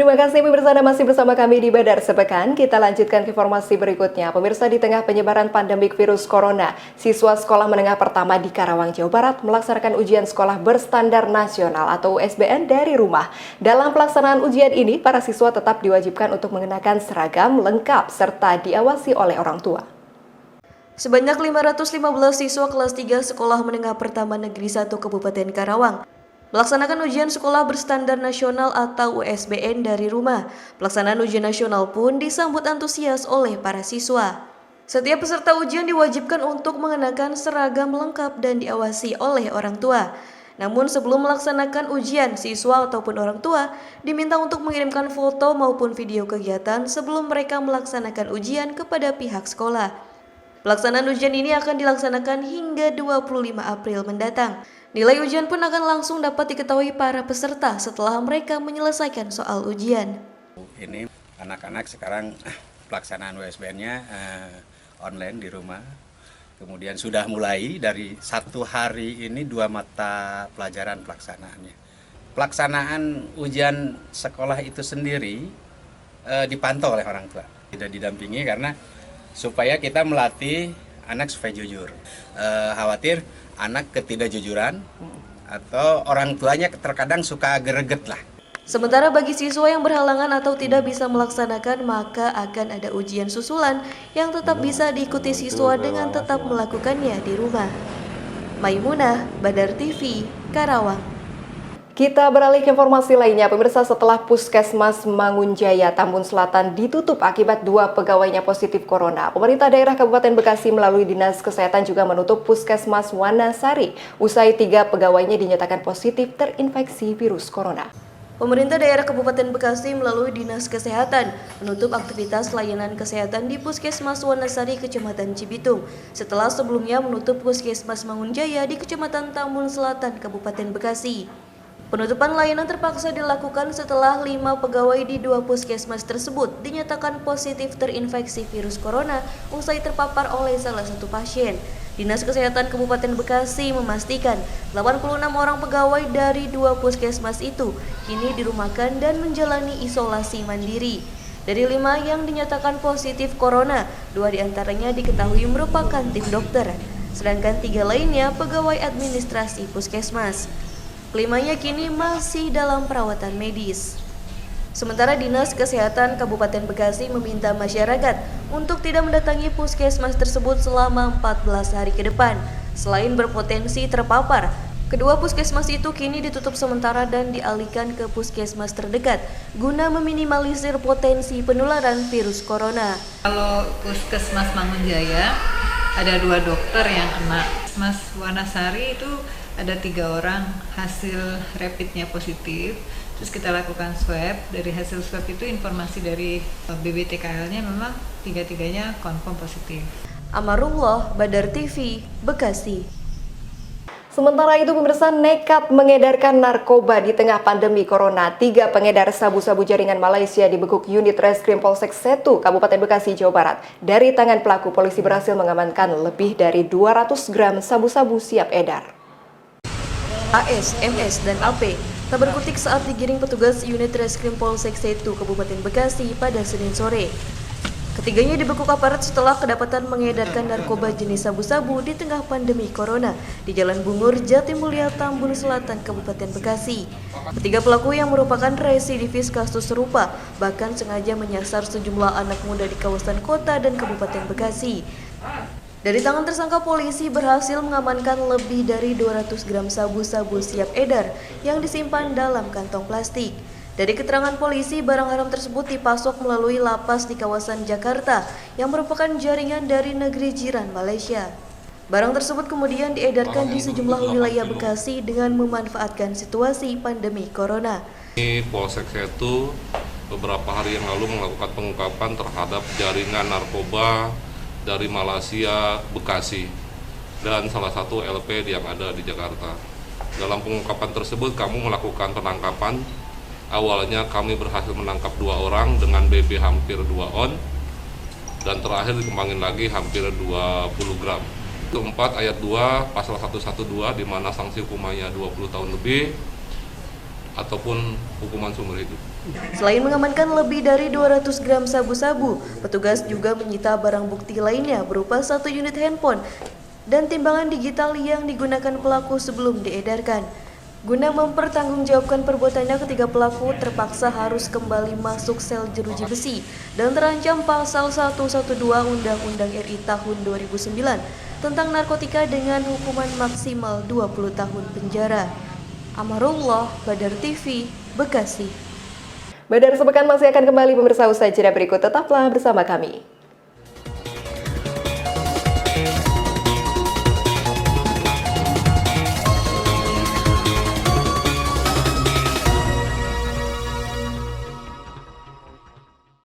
Terima kasih pemirsa, Anda masih bersama kami di Badar Sepekan. Kita lanjutkan ke informasi berikutnya. Pemirsa, di tengah penyebaran pandemik virus corona, siswa sekolah menengah pertama di Karawang, Jawa Barat melaksanakan ujian sekolah berstandar nasional atau USBN dari rumah. Dalam pelaksanaan ujian ini, para siswa tetap diwajibkan untuk mengenakan seragam lengkap serta diawasi oleh orang tua. Sebanyak 515 siswa kelas 3 Sekolah Menengah Pertama Negeri 1 Kabupaten Karawang melaksanakan ujian sekolah berstandar nasional atau USBN dari rumah. Pelaksanaan ujian nasional pun disambut antusias oleh para siswa. Setiap peserta ujian diwajibkan untuk mengenakan seragam lengkap dan diawasi oleh orang tua. Namun sebelum melaksanakan ujian, siswa ataupun orang tua diminta untuk mengirimkan foto maupun video kegiatan sebelum mereka melaksanakan ujian kepada pihak sekolah. Pelaksanaan ujian ini akan dilaksanakan hingga 25 April mendatang. Nilai ujian pun akan langsung dapat diketahui para peserta setelah mereka menyelesaikan soal ujian. Ini anak-anak sekarang pelaksanaan USBN-nya online di rumah. Kemudian sudah mulai dari 1 hari ini 2 mata pelajaran pelaksanaannya. Pelaksanaan ujian sekolah itu sendiri dipantau oleh orang tua. Tidak didampingi karena supaya kita melatih anak supaya jujur. Khawatir anak ketidakjujuran atau orang tuanya terkadang suka greget lah. Sementara bagi siswa yang berhalangan atau tidak bisa melaksanakan, maka akan ada ujian susulan yang tetap bisa diikuti siswa dengan tetap melakukannya di rumah. Maimunah, Badar TV, Karawang. Kita beralih ke informasi lainnya. Pemirsa, setelah Puskesmas Mangunjaya, Tambun Selatan ditutup akibat 2 pegawainya positif corona, pemerintah daerah Kabupaten Bekasi melalui Dinas Kesehatan juga menutup Puskesmas Wanasari usai 3 pegawainya dinyatakan positif terinfeksi virus corona. Pemerintah daerah Kabupaten Bekasi melalui Dinas Kesehatan menutup aktivitas layanan kesehatan di Puskesmas Wanasari, Kecamatan Cibitung, setelah sebelumnya menutup Puskesmas Mangunjaya di Kecamatan Tambun Selatan, Kabupaten Bekasi. Penutupan layanan terpaksa dilakukan setelah 5 pegawai di 2 puskesmas tersebut dinyatakan positif terinfeksi virus corona usai terpapar oleh salah satu pasien. Dinas Kesehatan Kabupaten Bekasi memastikan 86 orang pegawai dari 2 puskesmas itu kini dirumahkan dan menjalani isolasi mandiri. Dari 5 yang dinyatakan positif corona, 2 diantaranya diketahui merupakan tim dokter, sedangkan 3 lainnya pegawai administrasi puskesmas. Kelimanya kini masih dalam perawatan medis. Sementara Dinas Kesehatan Kabupaten Bekasi meminta masyarakat untuk tidak mendatangi puskesmas tersebut selama 14 hari ke depan. Selain berpotensi terpapar, kedua puskesmas itu kini ditutup sementara dan dialihkan ke puskesmas terdekat guna meminimalisir potensi penularan virus corona. Kalau Puskesmas Mangunjaya ada 2 dokter yang kena. Mas Wanasari itu ada 3 orang hasil rapidnya positif, terus kita lakukan swab. Dari hasil swab itu informasi dari BBTKL-nya memang 3-tiganya confirm positif. Amarullah, Badar TV, Bekasi. Sementara itu, pemirsa, nekat mengedarkan narkoba di tengah pandemi corona. 3 pengedar sabu-sabu jaringan Malaysia dibekuk unit Reskrim Polsek Setu, Kabupaten Bekasi, Jawa Barat. Dari tangan pelaku, polisi berhasil mengamankan lebih dari 200 gram sabu-sabu siap edar. AS, MS, dan AP tak berkutik saat digiring petugas unit Reskrim Polsek Setu, Kabupaten Bekasi pada Senin sore. Ketiganya dibekuk aparat setelah kedapatan mengedarkan narkoba jenis sabu-sabu di tengah pandemi corona di Jalan Bungur, Jatimulya, Tambun Selatan, Kabupaten Bekasi. Ketiga pelaku yang merupakan residivis kasus serupa bahkan sengaja menyasar sejumlah anak muda di kawasan kota dan Kabupaten Bekasi. Dari tangan tersangka, polisi berhasil mengamankan lebih dari 200 gram sabu-sabu siap edar yang disimpan dalam kantong plastik. Dari keterangan polisi, barang haram tersebut dipasok melalui lapas di kawasan Jakarta yang merupakan jaringan dari negeri jiran Malaysia. Barang tersebut kemudian diedarkan di sejumlah wilayah Bekasi dengan memanfaatkan situasi pandemi corona. Polsek Setu beberapa hari yang lalu melakukan pengungkapan terhadap jaringan narkoba dari Malaysia, Bekasi, dan salah satu LP yang ada di Jakarta. Dalam pengungkapan tersebut kami melakukan penangkapan. Awalnya kami berhasil menangkap 2 orang dengan BB hampir 2 on, dan terakhir dikembangin lagi hampir 20 gram. Itu 4 ayat 2 pasal 112 di mana sanksi hukumannya 20 tahun lebih ataupun hukuman seumur hidup. Selain mengamankan lebih dari 200 gram sabu-sabu, petugas juga menyita barang bukti lainnya berupa 1 unit handphone dan timbangan digital yang digunakan pelaku sebelum diedarkan. Guna mempertanggungjawabkan perbuatannya, ketiga pelaku terpaksa harus kembali masuk sel jeruji besi dan terancam pasal 112 Undang-Undang RI tahun 2009 tentang narkotika dengan hukuman maksimal 20 tahun penjara. Amarullah, Badar TV, Bekasi. Badar Sepekan masih akan kembali pemirsa usai jeda berikut. Tetaplah bersama kami.